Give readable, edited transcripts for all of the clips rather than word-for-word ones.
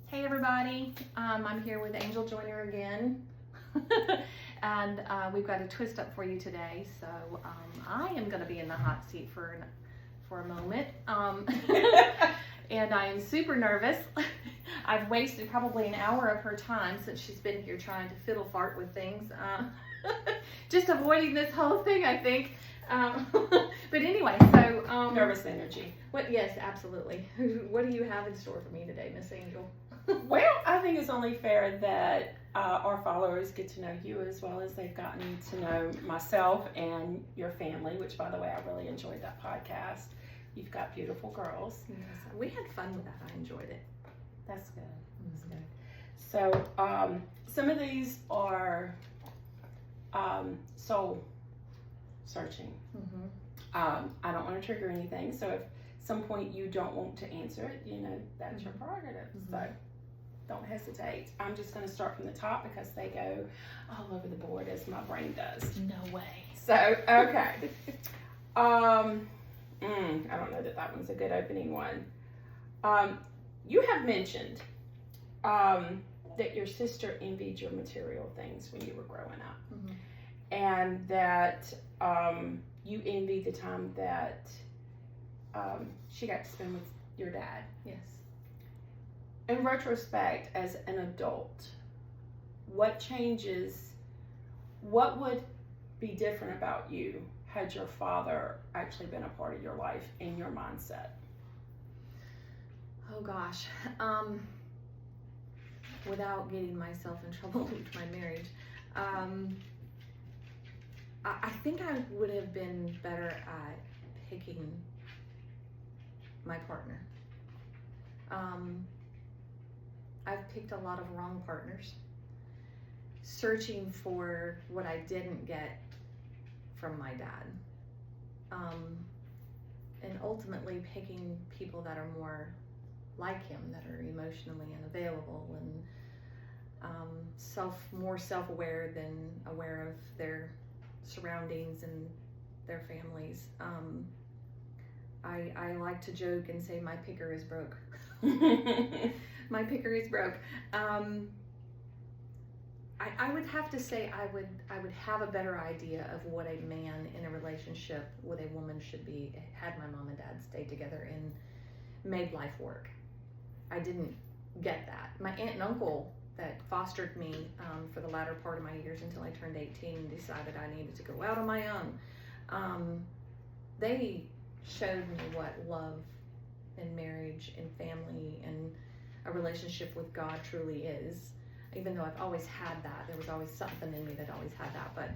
Hey everybody, I'm here with Angel Joyner again, and we've got a twist up for you today. So I am going to be in the hot seat for a moment, and I am super nervous. I've wasted probably an hour of her time since she's been here trying to fiddle fart with things, just avoiding this whole thing, I think. But anyway, so nervous energy. What? Yes, absolutely. What do you have in store for me today, Miss Angel? Well, I think it's only fair that our followers get to know you as well as they've gotten to know myself and your family, which, by the way, I really enjoyed that podcast. You've got beautiful girls. Yes, we had fun with that. I enjoyed it. That's good. That's good. So some of these are soul searching. Mm-hmm. I don't want to trigger anything, so if at some point you don't want to answer it, that's your prerogative. Mm-hmm. So don't hesitate. I'm just going to start from the top because they go all over the board as my brain does. No way. So, okay. I don't know that one's a good opening one. You have mentioned that your sister envied your material things when you were growing up. Mm-hmm. And that you envied the time that she got to spend with your dad. Yes. In retrospect, as an adult, what would be different about you had your father actually been a part of your life and your mindset? Oh gosh. Without getting myself in trouble with my marriage, I think I would have been better at picking my partner. I've picked a lot of wrong partners, searching for what I didn't get from my dad, and ultimately picking people that are more like him, that are emotionally unavailable and more self-aware than aware of their surroundings and their families. I like to joke and say my picker is broke. My picker is broke. I would have to say I would have a better idea of what a man in a relationship with a woman should be had my mom and dad stayed together and made life work. I didn't get that. My aunt and uncle that fostered me for the latter part of my years until I turned 18 and decided I needed to go out on my own. They showed me what love and marriage and family and a relationship with God truly is. Even though I've always had that, there was always something in me that always had that. But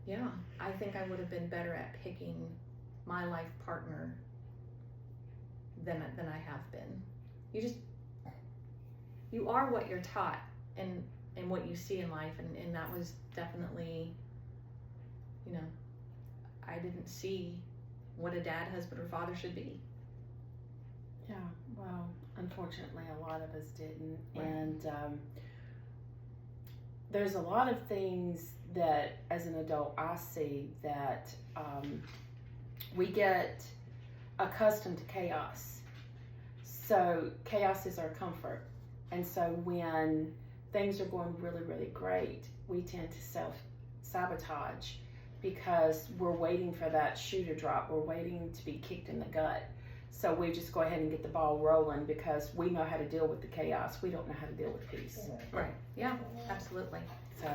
yeah, I think I would have been better at picking my life partner than I have been. You are what you're taught and what you see in life, and that was definitely, I didn't see what a dad, husband, or father should be. Yeah, well, unfortunately, a lot of us didn't. Right. And there's a lot of things that, as an adult, I see that we get accustomed to chaos. So chaos is our comfort. And so when things are going really, really great, we tend to self-sabotage because we're waiting for that shoe to drop. We're waiting to be kicked in the gut. So we just go ahead and get the ball rolling because we know how to deal with the chaos. We don't know how to deal with peace. Right. Yeah, absolutely. So,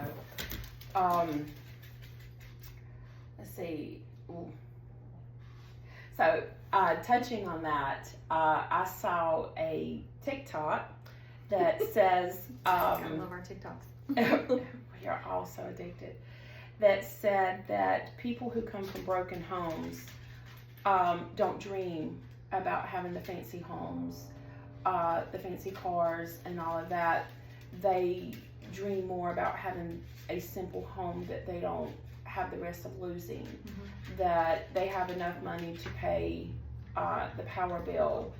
let's see. Ooh. So, touching on that, I saw a TikTok that says, I love our TikToks. we are all so addicted, that said that people who come from broken homes don't dream about having the fancy homes, the fancy cars and all of that. They dream more about having a simple home that they don't have the risk of losing, that they have enough money to pay the power bill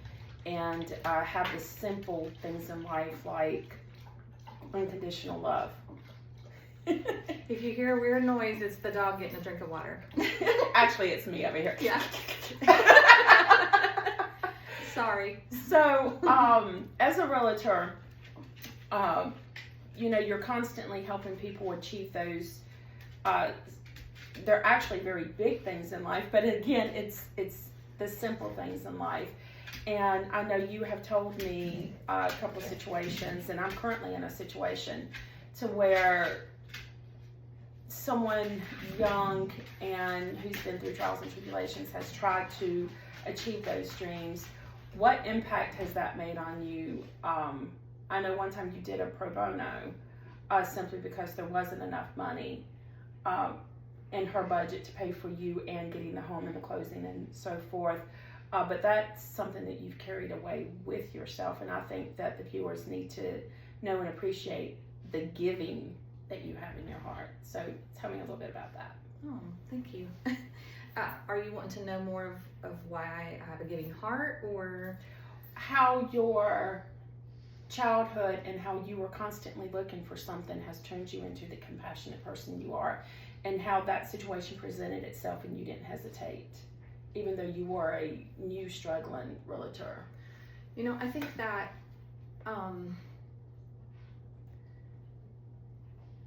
and have the simple things in life like unconditional love. If you hear a weird noise, it's the dog getting a drink of water. Actually, it's me over here. Yeah. Sorry. So, as a realtor, you know, you're constantly helping people achieve those. They're actually very big things in life, but again, it's the simple things in life. And I know you have told me a couple of situations, and I'm currently in a situation to where someone young and who's been through trials and tribulations has tried to achieve those dreams. What impact has that made on you? I know one time you did a pro bono simply because there wasn't enough money in her budget to pay for you and getting the home and the closing and so forth. But that's something that you've carried away with yourself, and I think that the viewers need to know and appreciate the giving that you have in your heart. So tell me a little bit about that. Oh, thank you. Are you wanting to know more of why I have a giving heart, or how your childhood and how you were constantly looking for something has turned you into the compassionate person you are, and how that situation presented itself and you didn't hesitate, even though you were a new struggling realtor? You know, I think that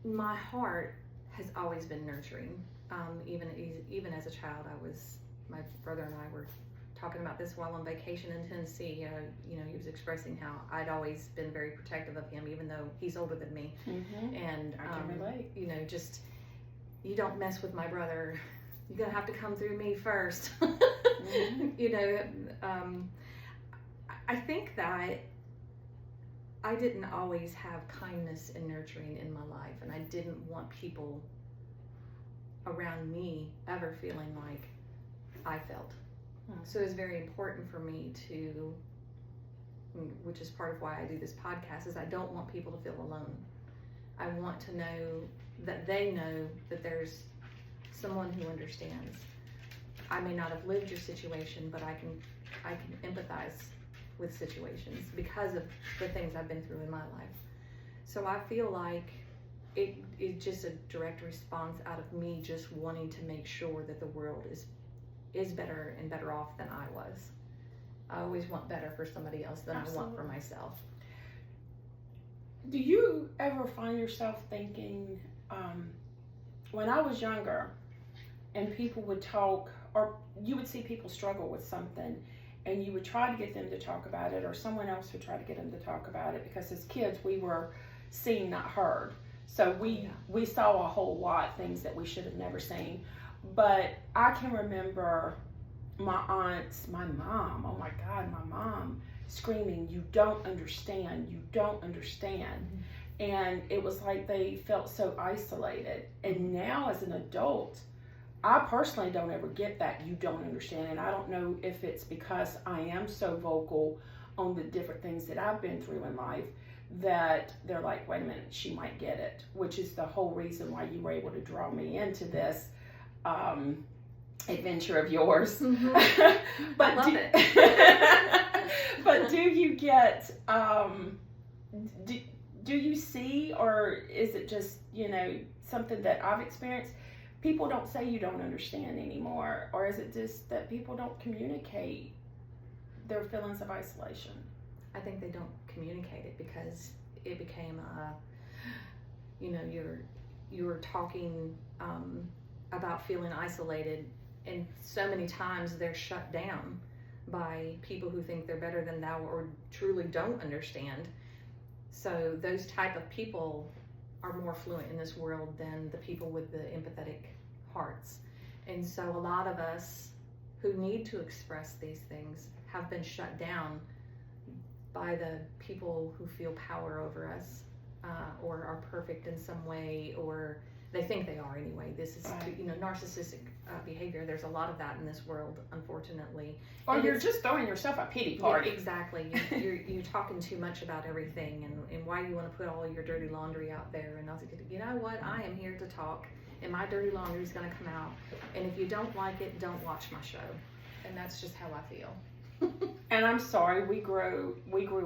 my heart has always been nurturing. Even as a child, my brother and I were talking about this while on vacation in Tennessee. You know, he was expressing how I'd always been very protective of him, even though he's older than me. Mm-hmm. And I can relate. you know, just, you don't mess with my brother. You're gonna have to come through me first. Mm-hmm. You know, I think that I didn't always have kindness and nurturing in my life, and I didn't want people around me ever feeling like I felt. So it's very important for me to, which is part of why I do this podcast, is I don't want people to feel alone. I want to know that they know that there's someone who understands. I may not have lived your situation, but I can empathize with situations because of the things I've been through in my life. So I feel like it is just a direct response out of me just wanting to make sure that the world is better and better off than I was. I always want better for somebody else than Absolutely. I want for myself. Do you ever find yourself thinking, when I was younger and people would talk, or you would see people struggle with something, and you would try to get them to talk about it, or someone else would try to get them to talk about it, because as kids we were seen, not heard. So we saw a whole lot, things that we should have never seen. But I can remember my aunts, my mom, oh my God, my mom screaming, "You don't understand, you don't understand." Mm-hmm. And it was like they felt so isolated. And now as an adult, I personally don't ever get that "you don't understand." And I don't know if it's because I am so vocal on the different things that I've been through in life that they're like, wait a minute, she might get it, which is the whole reason why you were able to draw me into this adventure of yours. Mm-hmm. But I love it. But do you get, do you see, or is it just, you know, something that I've experienced? People don't say you don't understand anymore, or is it just that people don't communicate their feelings of isolation? I think they don't communicate it because it became you know, you're talking about feeling isolated, and so many times they're shut down by people who think they're better than thou or truly don't understand. So those type of people are more fluent in this world than the people with the empathetic hearts. And so a lot of us who need to express these things have been shut down by the people who feel power over us, or are perfect in some way, or they think they are anyway. This is, right. You know, narcissistic behavior. There's a lot of that in this world, unfortunately. Or And you're just throwing yourself a pity party. Yeah, exactly. You're talking too much about everything, and why you want to put all your dirty laundry out there. And I was like, you know what? I am here to talk, and my dirty laundry is going to come out. And if you don't like it, don't watch my show. And that's just how I feel. And I'm sorry, we grew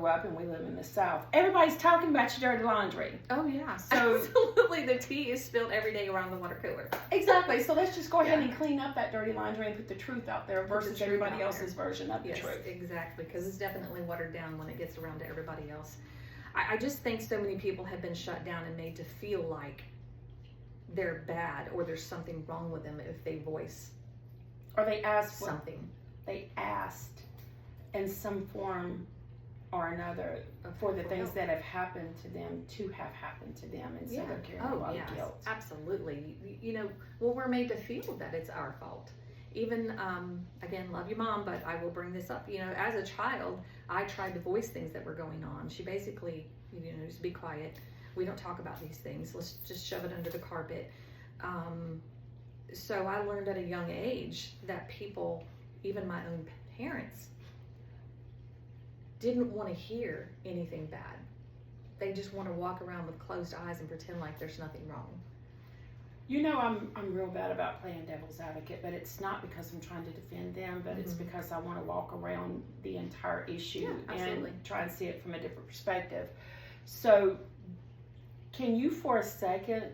up and we live in the South. Everybody's talking about your dirty laundry. Oh yeah, So- absolutely. The tea is spilled every day around the water cooler. Exactly. So let's just go ahead Yeah. and clean up that dirty laundry and put the truth out there the versus truth everybody out else's there. version of the Yes, truth. exactly, because it's definitely watered down when it gets around to everybody else. I just think so many people have been shut down and made to feel like they're bad or there's something wrong with them if they voice Or they asked something. they asked in some form or another for the things help. that have happened to them to have happened to them, and so Yeah. they're carrying a Oh lot yes, of guilt. absolutely. Well, we're made to feel that it's our fault. Even again, love your mom, but I will bring this up. As a child, I tried to voice things that were going on. She basically, just be quiet. We don't talk about these things. Let's just shove it under the carpet. So I learned at a young age that people, even my own parents, didn't want to hear anything bad. They just want to walk around with closed eyes and pretend like there's nothing wrong. I'm real bad about playing devil's advocate, but it's not because I'm trying to defend them, but it's because I want to walk around the entire issue and try and see it from a different perspective. So, can you for a second,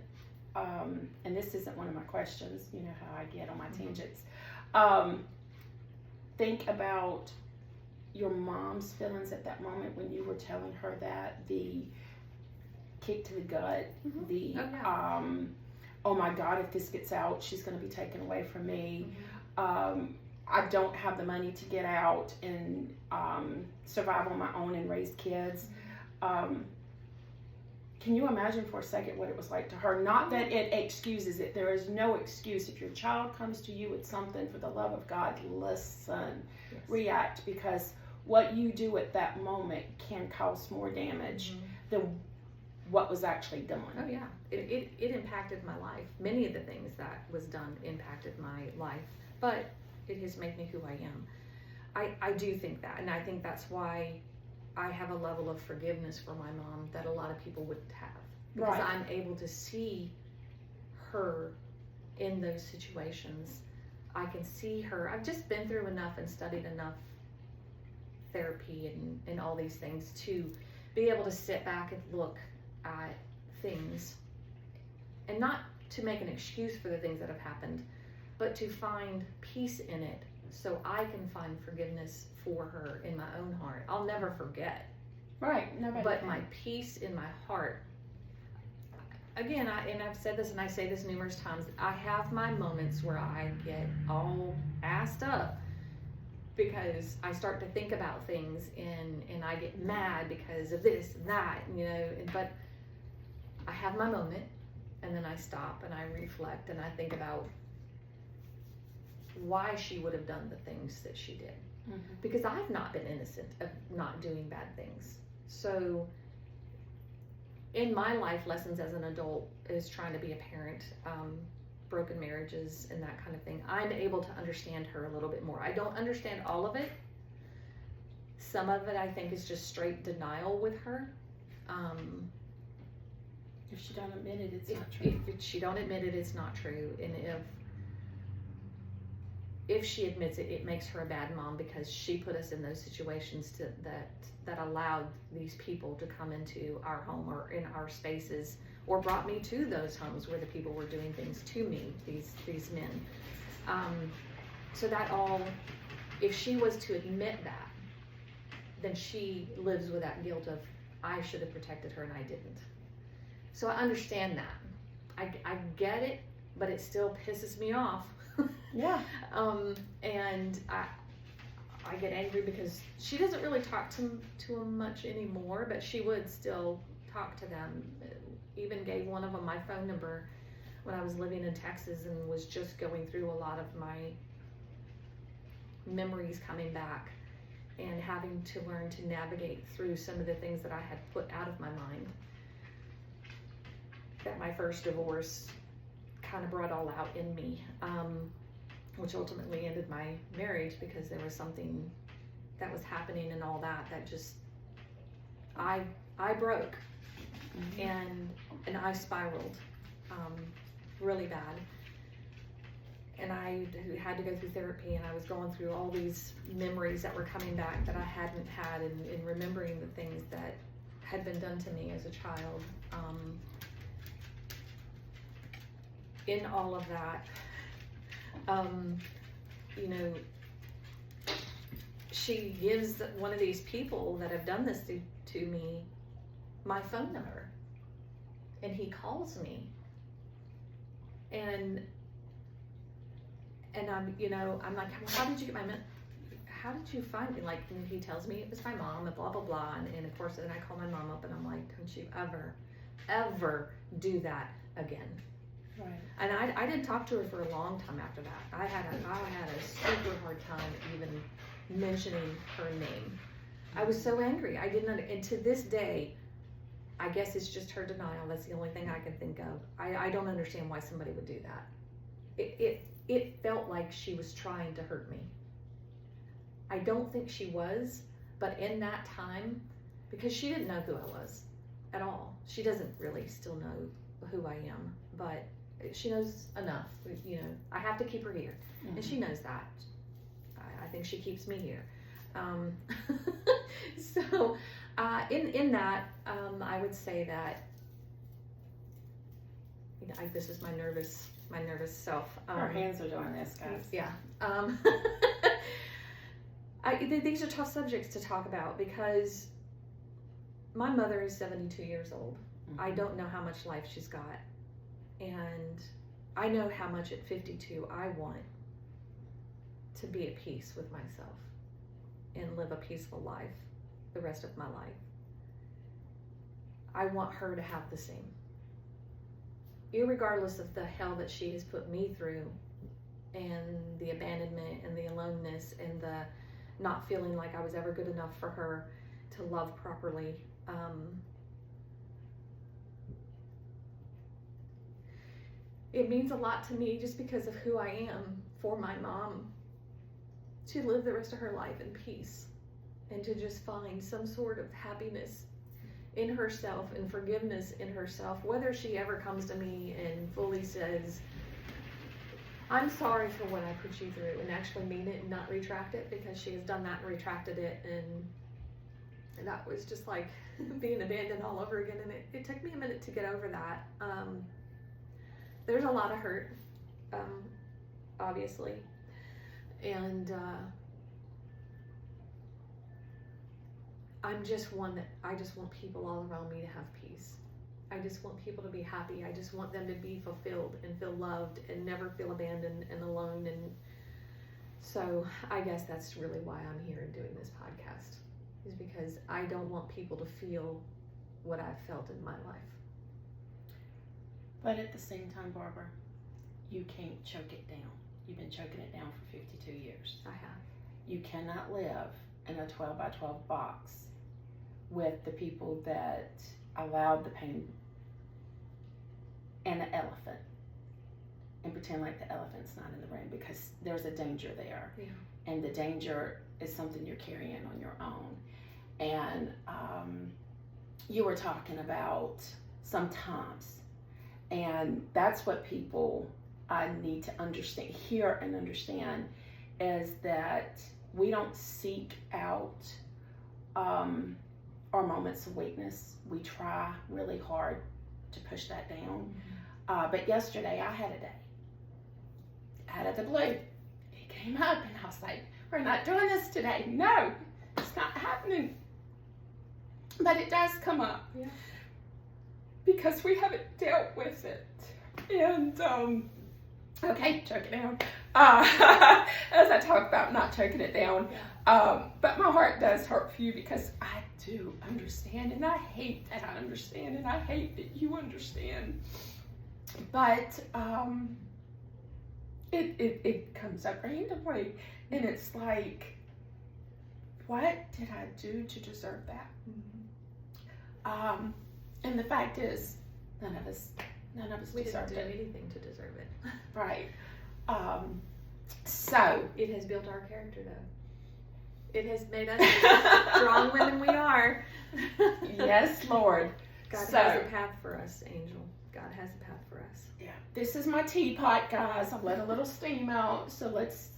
and this isn't one of my questions, you know how I get on my tangents, think about your mom's feelings at that moment when you were telling her that, the kick to the gut, the oh my God, if this gets out, she's going to be taken away from me. I don't have the money to get out and survive on my own and raise kids. Can you imagine for a second what it was like to her? Not that it excuses it. There is no excuse. If your child comes to you with something, for the love of God, listen, react, because what you do at that moment can cause more damage than what was actually done. Oh yeah, it impacted my life. Many of the things that was done impacted my life, but it has made me who I am. I do think that, and I think that's why I have a level of forgiveness for my mom that a lot of people wouldn't have, because I'm able to see her in those situations. I can see her. I've just been through enough and studied enough therapy and all these things to be able to sit back and look at things, and not to make an excuse for the things that have happened, but to find peace in it so I can find forgiveness for her in my own heart. I'll never forget. Right. Nobody But can. my peace in my heart, again, I've said this and I say this numerous times, I have my moments where I get all assed up because I start to think about things and I get mad because of this and that, but I have my moment, and then I stop and I reflect and I think about why she would have done the things that she did. Because I've not been innocent of not doing bad things. So in my life lessons as an adult is trying to be a parent, broken marriages and that kind of thing, I'm able to understand her a little bit more. I don't understand all of it. Some of it I think is just straight denial with her. If she don't admit it, it's not true. If she don't admit it, it's not true. And if she admits it, it makes her a bad mom because she put us in those situations that allowed these people to come into our home or in our spaces, or brought me to those homes where the people were doing things to me, these men. So that all, if she was to admit that, then she lives with that guilt of, I should have protected her and I didn't. So I understand that. I get it, but it still pisses me off. Yeah. And I get angry because she doesn't really talk to them much anymore, but she would still talk to them. Even gave one of them my phone number when I was living in Texas and was just going through a lot of my memories coming back and having to learn to navigate through some of the things that I had put out of my mind. That my first divorce kind of brought all out in me, which ultimately ended my marriage because there was something that was happening and all that just I broke and I spiraled really bad. and I had to go through therapy, and I was going through all these memories that were coming back that I hadn't had, and remembering the things that had been done to me as a child. In all of that, you know, she gives one of these people that have done this to me my phone number, and he calls me, and I'm, you know, I'm like, well, how did you get how did you find me? Like, and he tells me it was my mom, and blah blah blah, and of course then I call my mom up, and I'm like, don't you ever do that again. Right. And I didn't talk to her for a long time after that. I had a super hard time even mentioning her name. I was so angry. I didn't, and to this day, I guess it's just her denial. That's the only thing I can think of. I don't understand why somebody would do that. It felt like she was trying to hurt me. I don't think she was, but in that time, because she didn't know who I was at all. She doesn't really still know who I am, but she knows enough. You know, I have to keep her here, and she knows that. I think she keeps me here. So in that, I would say that, you know, this is my nervous self. Our hands are doing this, guys. Yeah. These are tough subjects to talk about because my mother is 72 years old. Mm-hmm. I don't know how much life she's got. And I know how much at 52 I want to be at peace with myself and live a peaceful life the rest of my life. I want her to have the same. Irregardless of the hell that she has put me through, and the abandonment and the aloneness and the not feeling like I was ever good enough for her to love properly. It means a lot to me just because of who I am for my mom to live the rest of her life in peace and to just find some sort of happiness in herself and forgiveness in herself, whether she ever comes to me and fully says, I'm sorry for what I put you through, and actually mean it and not retract it, because she has done that and retracted it, and that was just like being abandoned all over again, and it took me a minute to get over that. There's a lot of hurt, obviously, and I'm just one that I just want people all around me to have peace. I just want people to be happy. I just want them to be fulfilled and feel loved and never feel abandoned and alone. And so I guess that's really why I'm here and doing this podcast, is because I don't want people to feel what I've felt in my life. But at the same time, Barbara, you can't choke it down. You've been choking it down for 52 years. I have. You cannot live in a 12 by 12 box with the people that allowed the pain and the elephant, and pretend like the elephant's not in the room, because there's a danger there. Yeah. And the danger is something you're carrying on your own. And you were talking about sometimes, and that's what people need to understand, hear and understand, is that we don't seek out our moments of weakness. We try really hard to push that down. But yesterday I had a day. Out of the blue, it came up, and I was like, we're not doing this today. No, it's not happening. But it does come up. Yeah. Because we haven't dealt with it. And, okay, choke it down. As I talk about not choking it down. But my heart does hurt for you, because I do understand, and I hate that I understand, and I hate that you understand. But it comes up randomly, and it's like, what did I do to deserve that? And the fact is, none of us We deserved didn't do it. anything to deserve it. Right. So It has built our character, though. It has made us the strong women we are. yes, Lord. God So- has a path for us, Angel. God has a path for us. Yeah. This is my teapot, guys. I've let a little steam out, so let's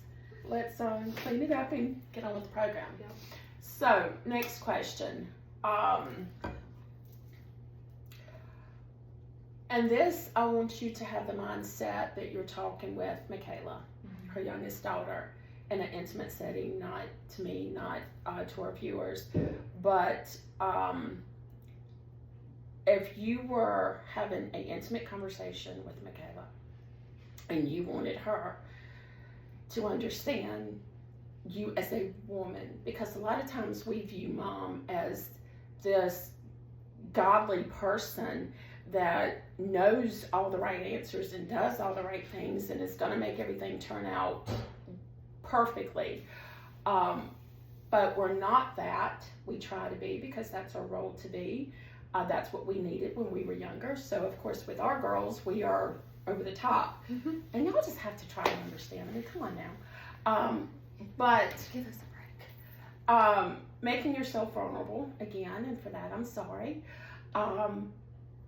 clean it up and get on with the program. Yep. So, next question. And this, I want you to have the mindset that you're talking with Michaela, her youngest daughter, in an intimate setting, not to me, not to our viewers, but if you were having an intimate conversation with Michaela and you wanted her to understand you as a woman, because a lot of times we view mom as this godly person that knows all the right answers and does all the right things and is going to make everything turn out perfectly. But we're not that. We try to be, because that's our role to be. That's what we needed when we were younger. So, of course, with our girls, we are over the top. Mm-hmm. And y'all just have to try to understand. I mean, come on now. But Give us a break. Making yourself vulnerable, again, and for that, I'm sorry.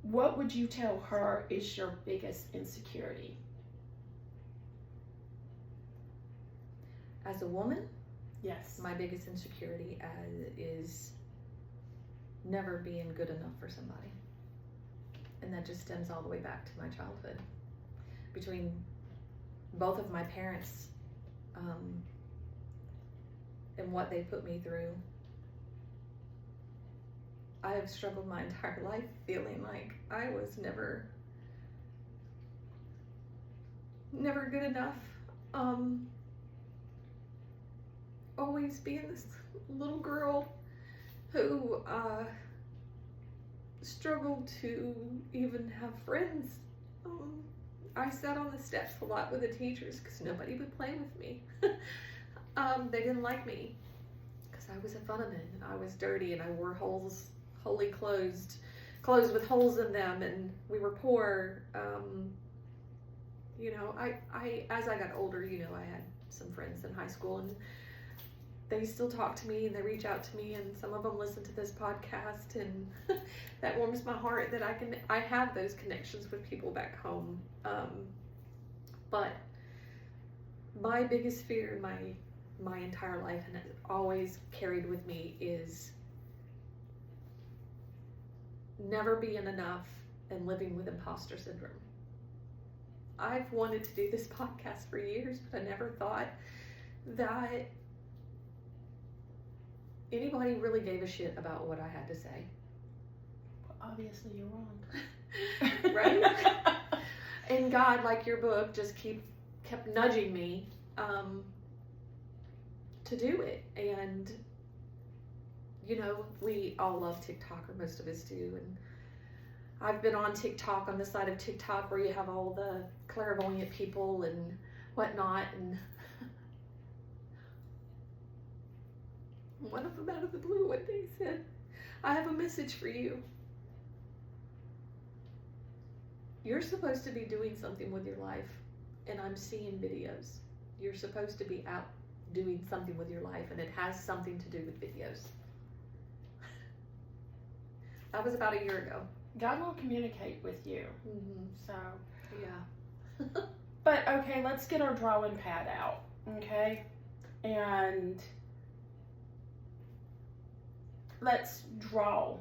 What would you tell her is your biggest insecurity? As a woman, Yes. my biggest insecurity is never being good enough for somebody. And that just stems all the way back to my childhood. Between both of my parents and what they put me through, I have struggled my entire life feeling like I was never good enough. Always being this little girl who struggled to even have friends. I sat on the steps a lot with the teachers because nobody would play with me. They didn't like me because I was a fun-a-man and I was dirty and I wore wholly clothes with holes in them, and we were poor. I as I got older, I had some friends in high school, and they still talk to me and they reach out to me, and some of them listen to this podcast, and that warms my heart that I have those connections with people back home. But my biggest fear in my entire life, and it's always carried with me, is never being enough and living with imposter syndrome. I've wanted to do this podcast for years, but I never thought that anybody really gave a shit about what I had to say. Well, obviously you're wrong. Right? And God, like your book, just kept nudging me to do it. And we all love TikTok, or most of us do, and I've been on TikTok, on the side of TikTok where you have all the clairvoyant people and whatnot, and one of them out of the blue one day said, "I have a message for you. You're supposed to be doing something with your life, and I'm seeing videos. You're supposed to be out doing something with your life, and it has something to do with videos." That was about a year ago. God will communicate with you. Mm-hmm. So, Yeah. but okay, let's get our drawing pad out, okay? And let's draw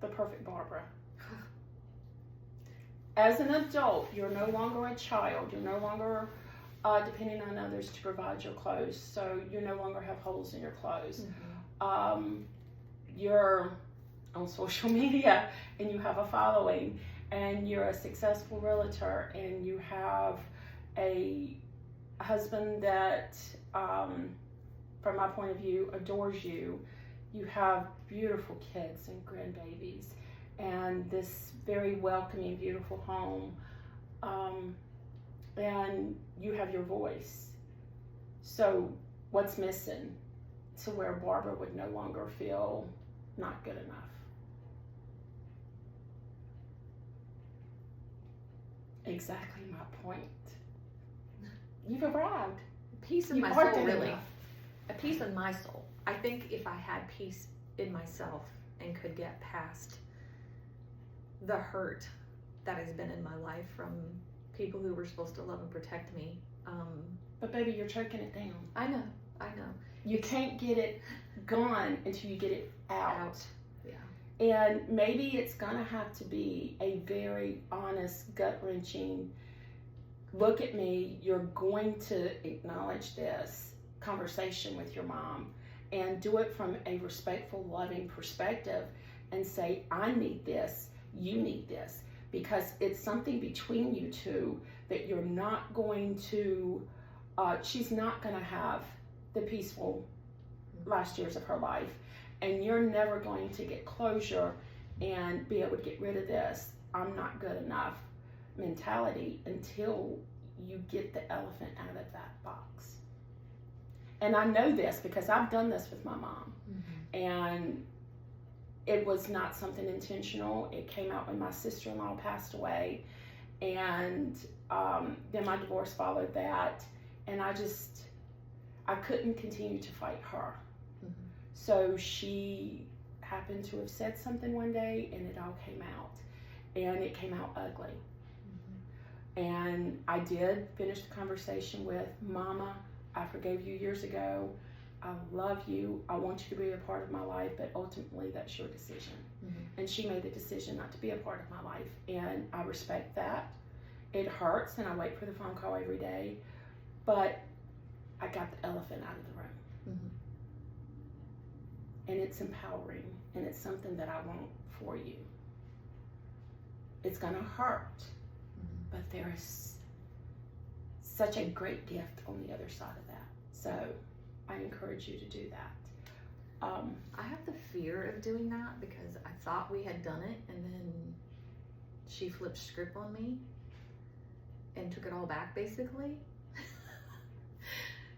the perfect Barbara. As an adult, you're no longer a child. You're no longer depending on others to provide your clothes. So you no longer have holes in your clothes. Mm-hmm. You're on social media and you have a following, and you're a successful realtor, and you have a husband that, from my point of view, adores you. You have beautiful kids and grandbabies, and this very welcoming, beautiful home, and you have your voice. So what's missing to where Barbara would no longer feel not good enough? Exactly my point. You've arrived. Peace in You my are soul, good really. enough. A peace in my soul. I think if I had peace in myself and could get past the hurt that has been in my life from people who were supposed to love and protect me. But baby, you're choking it down. I know. You can't get it gone until you get it out. Yeah. And maybe it's gonna have to be a very honest, gut-wrenching, look at me, you're going to acknowledge this conversation with your mom and do it from a respectful, loving perspective and say, I need this, you need this, because it's something between you two that you're not going to, she's not gonna have the peaceful last years of her life, and you're never going to get closure and be able to get rid of this I'm not good enough mentality until you get the elephant out of that box. And I know this because I've done this with my mom. Mm-hmm. And it was not something intentional. It came out when my sister-in-law passed away, and then my divorce followed that, and I couldn't continue to fight her. Mm-hmm. So she happened to have said something one day, and it all came out, and it came out ugly. Mm-hmm. And I did finish the conversation with, Mama, I forgave you years ago. I love you. I want you to be a part of my life, but ultimately that's your decision. Mm-hmm. And she made the decision not to be a part of my life, and I respect that. It hurts, and I wait for the phone call every day, but I got the elephant out of the room. Mm-hmm. And it's empowering, and it's something that I want for you. It's gonna hurt, but there is such a great gift on the other side of that. So I encourage you to do that. I have the fear of doing that because I thought we had done it, and then she flipped script on me and took it all back, basically.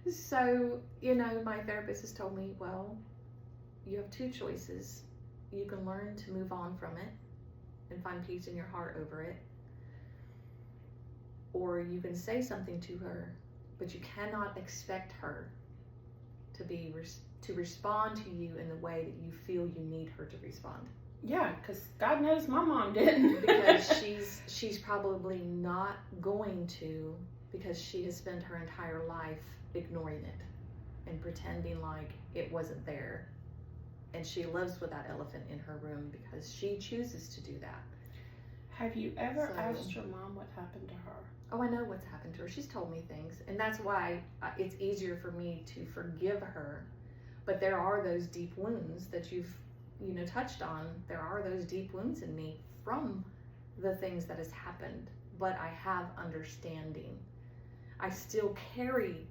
So, my therapist has told me, well, you have two choices. You can learn to move on from it and find peace in your heart over it, or you can say something to her, but you cannot expect her to respond to you in the way that you feel you need her to respond. Yeah, because God knows my mom didn't. Because she's probably not going to, because she has spent her entire life ignoring it and pretending like it wasn't there. And she lives with that elephant in her room because she chooses to do that. Have you ever asked your mom what happened to her? Oh, I know what's happened to her. She's told me things. And that's why it's easier for me to forgive her. But there are those deep wounds that you've touched on. There are those deep wounds in me from the things that has happened. But I have understanding. I still carry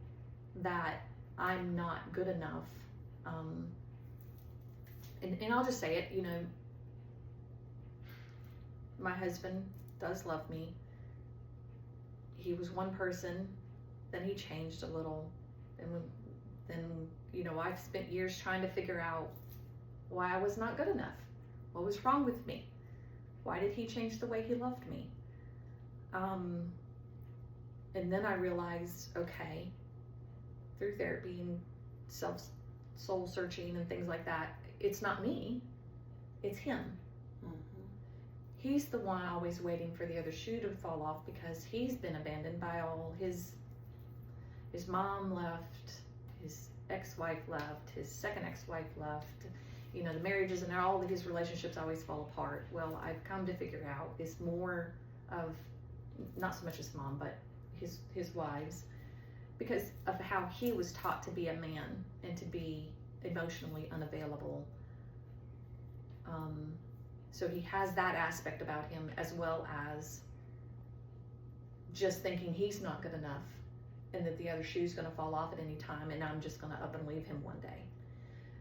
that I'm not good enough. And I'll just say it, my husband does love me. He was one person, then he changed a little, and then I've spent years trying to figure out why I was not good enough. What was wrong with me? Why did he change the way he loved me? And then I realized, okay, through therapy and soul searching and things like that, it's not me, it's him. He's the one always waiting for the other shoe to fall off because he's been abandoned by all his mom left, his ex-wife left, his second ex-wife left, the marriages and all of his relationships always fall apart. Well, I've come to figure out it's more of, not so much his mom, but his wives, because of how he was taught to be a man and to be emotionally unavailable. So he has that aspect about him, as well as just thinking he's not good enough and that the other shoe's going to fall off at any time and I'm just going to up and leave him one day.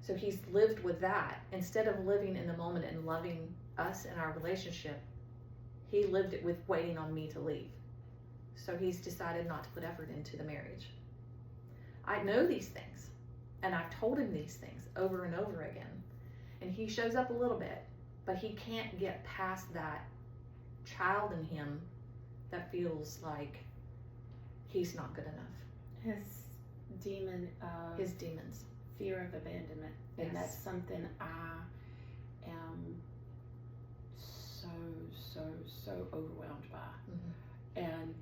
So he's lived with that. Instead of living in the moment and loving us and our relationship, he lived it with waiting on me to leave. So he's decided not to put effort into the marriage. I know these things, and I've told him these things over and over again. And he shows up a little bit, but he can't get past that child in him that feels like he's not good enough. His demons. Fear of abandonment. Yes. And that's something I am so overwhelmed by. Mhm. And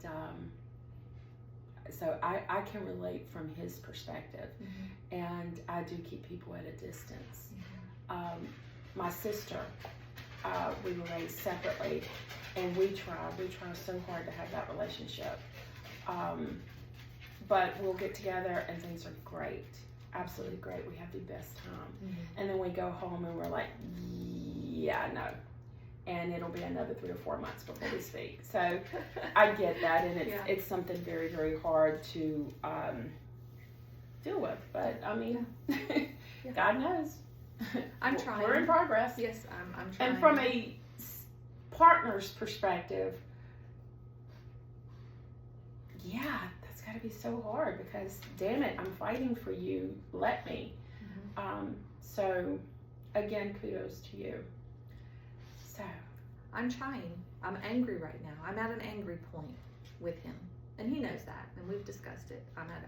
so I can relate from his perspective. Mhm. And I do keep people at a distance. Mhm. My sister, we were raised separately, and we try so hard to have that relationship. But we'll get together and things are great, absolutely great. We have the best time. Mhm. And then we go home and we're like, yeah, no. And it'll be another 3 or 4 months before we speak. So I get that, and Yeah. it's something very, very hard to deal with. But I mean, Yeah. God knows. I'm trying. We're in progress. Yes, I'm trying. And from a partner's perspective, yeah, that's got to be so hard because, damn it, I'm fighting for you. Let me. Mhm. So, again, kudos to you. So, I'm trying. I'm angry right now. I'm at an angry point with him, and he knows that, and we've discussed it. I'm at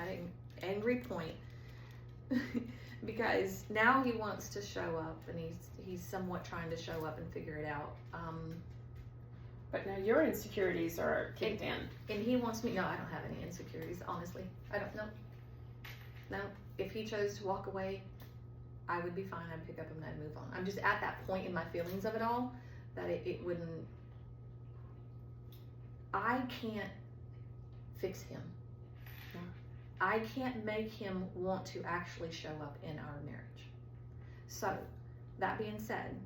an angry point because now he wants to show up, and he's somewhat trying to show up and figure it out. but now your insecurities are kicked in. And he wants me. No, I don't have any insecurities. Honestly, I don't know. No, if he chose to walk away, I would be fine. I'd pick up and I'd move on. I'm just at that point in my feelings of it all that it wouldn't. I can't fix him. Yeah. I can't make him want to actually show up in our marriage. So, that being said,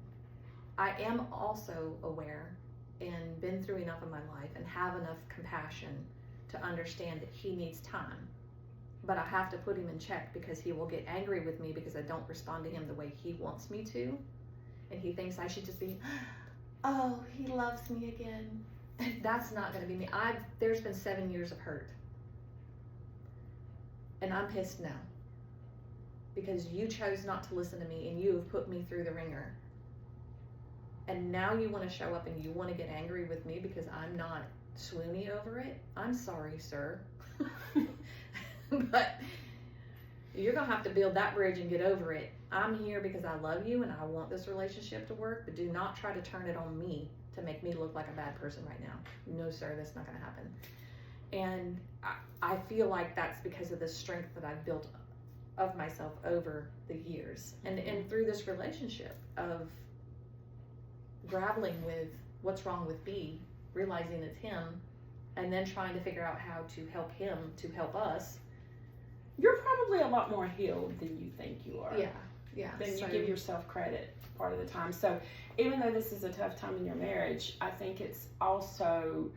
I am also aware and been through enough in my life and have enough compassion to understand that he needs time. But I have to put him in check because he will get angry with me because I don't respond to him the way he wants me to. And he thinks I should just be, oh, he loves me again. That's not going to be me. There's been 7 years of hurt. And I'm pissed now. Because you chose not to listen to me and you have put me through the ringer. And now you want to show up and you want to get angry with me because I'm not swoony over it. I'm sorry, sir. But you're going to have to build that bridge and get over it. I'm here because I love you and I want this relationship to work, but do not try to turn it on me to make me look like a bad person right now. No, sir, that's not going to happen. And I feel like that's because of the strength that I've built of myself over the years and through this relationship of grappling with what's wrong with B, realizing it's him, and then trying to figure out how to help him to help us. You're probably a lot more healed than you think you are. Yeah. Than you give yourself credit part of the time. So even though this is a tough time in your marriage, I think it's also,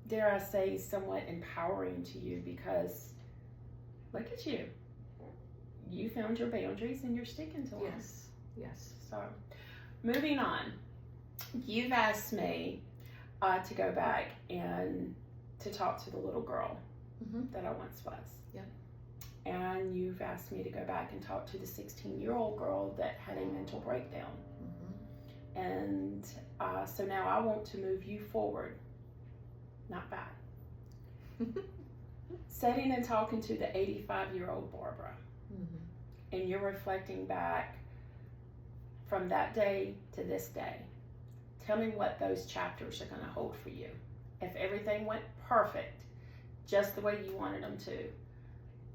dare I say, somewhat empowering to you because look at you. You found your boundaries and you're sticking to them. Yes. So moving on, you've asked me to go back and to talk to the little girl that I once was. Yep. And you've asked me to go back and talk to the 16-year-old girl that had a mental breakdown. And so now I want to move you forward, not back. Sitting and talking to the 85-year-old Barbara. And you're reflecting back from that day to this day. Tell me what those chapters are going to hold for you. If everything went perfect, just the way you wanted them to,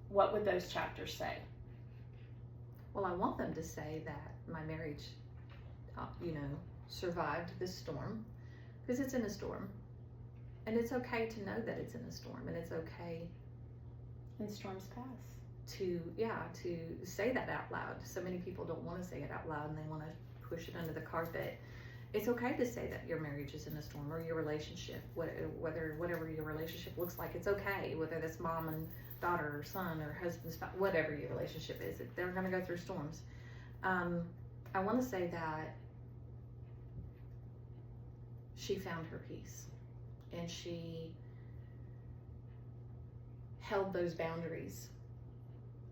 what would those chapters say? Well, I want them to say that my marriage, survived this storm, because it's in a storm. And it's okay to know that it's in a storm, and it's okay. And storms pass. To say that out loud. So many people don't want to say it out loud and they want to push it under the carpet. It's okay to say that your marriage is in a storm or your relationship, whatever your relationship looks like. It's okay, whether that's mom and daughter or son or husband, spouse, whatever your relationship is. They're going to go through storms. I want to say that she found her peace and she held those boundaries.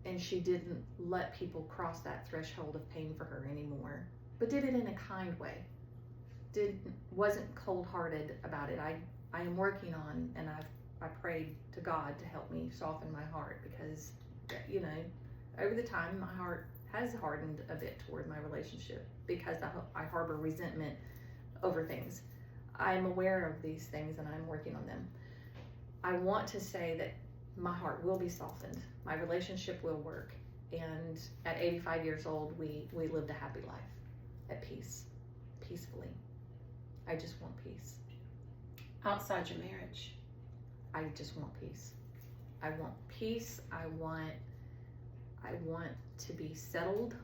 And she didn't let people cross that threshold of pain for her anymore, but did it in a kind way. Wasn't cold-hearted about it. I am working on, and I prayed to God to help me soften my heart because, over the time my heart has hardened a bit toward my relationship because I harbor resentment over things. I'm aware of these things and I'm working on them. I want to say that my heart will be softened. My relationship will work. And at 85 years old, we lived a happy life at peace, peacefully. I just want peace. Outside your marriage? I just want peace. I want peace. I want to be settled.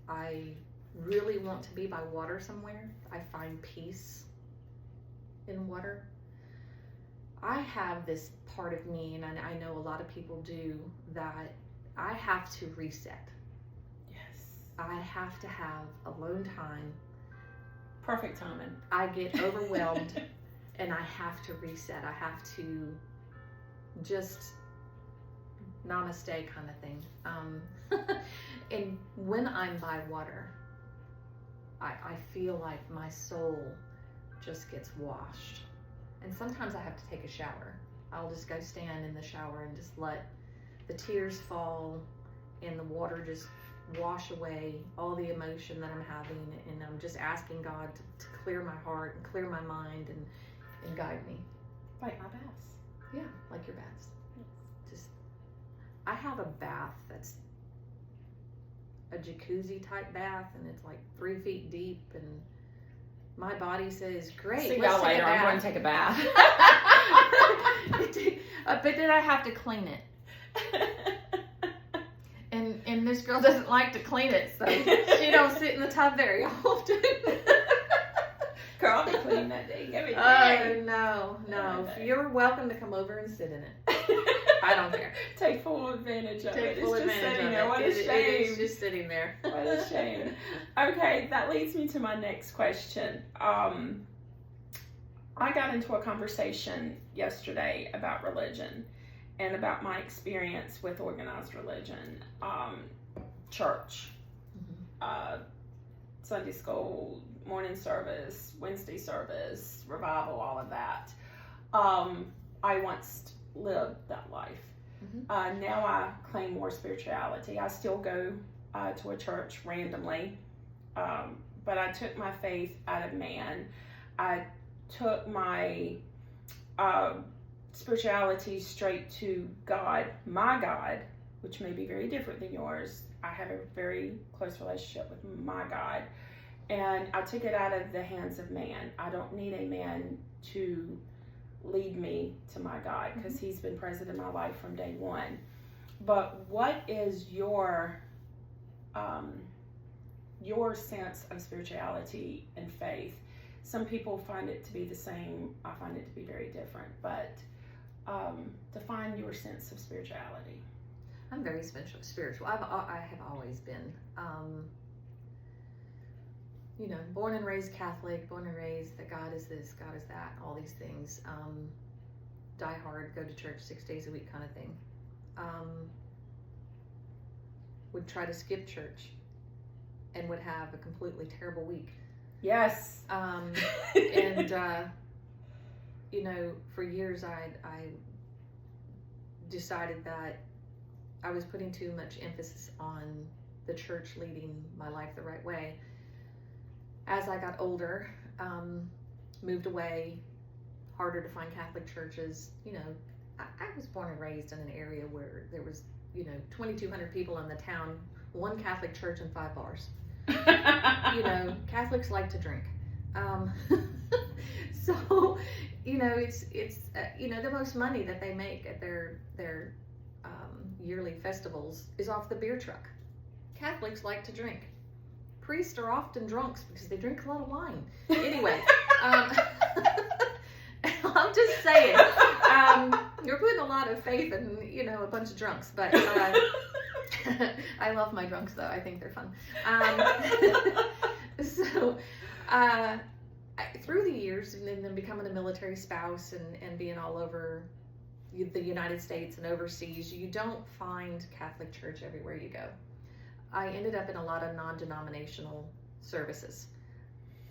I really want to be by water somewhere. I find peace in water. I have this part of me, and I know a lot of people do, that I have to reset. Yes. I have to have alone time. Perfect timing. I get overwhelmed and I have to reset. I have to just namaste kind of thing. And when I'm by water, I feel like my soul just gets washed. And sometimes I have to take a shower. I'll just go stand in the shower and just let the tears fall and the water just wash away all the emotion that I'm having. And I'm just asking God to clear my heart and clear my mind and guide me. Like my baths. Yeah, like your baths. Just, I have a bath that's a jacuzzi type bath, and it's like 3 feet deep, and my body says, great, See let's y'all later. I'm going to take take a bath. but then I have to clean it. And this girl doesn't like to clean it, so she don't sit in the tub very often. Girl, I'll be cleaning that thing every day. Oh, no. You're welcome to come over and sit in it. I don't care. Take full advantage of it. Take full It's just advantage sitting of there. it. What a It shame. is just sitting there. What a shame. Okay, that leads me to my next question. I got into a conversation yesterday about religion and about my experience with organized religion, church, Sunday school, morning service, Wednesday service, revival, all of that. I once lived that life. Now I claim more spirituality. I still go to a church randomly, but I took my faith out of man. I took my spirituality straight to God, my God, which may be very different than yours. I have a very close relationship with my God, and I took it out of the hands of man. I don't need a man to lead me to my God, because he's been present in my life from day one. But what is your sense of spirituality and faith? Some people find it to be the same. I find it to be very different. But define your sense of spirituality. I'm very spiritual. I have always been. Born and raised Catholic, born and raised that God is this, God is that, all these things. Die hard, go to church 6 days a week kind of thing. Would try to skip church and would have a completely terrible week. Yes. For years I decided that I was putting too much emphasis on the church leading my life the right way. As I got older, moved away, harder to find Catholic churches. I was born and raised in an area where there was, 2,200 people in the town, 1 Catholic church and 5 bars. Catholics like to drink. So, it's the most money that they make at their yearly festivals is off the beer truck. Catholics like to drink. Priests are often drunks because they drink a lot of wine. Anyway, I'm just saying, you're putting a lot of faith in, a bunch of drunks, but I love my drunks though. I think they're fun. Through the years, and then becoming a military spouse and being all over the United States and overseas, you don't find Catholic church everywhere you go. I ended up in a lot of non-denominational services.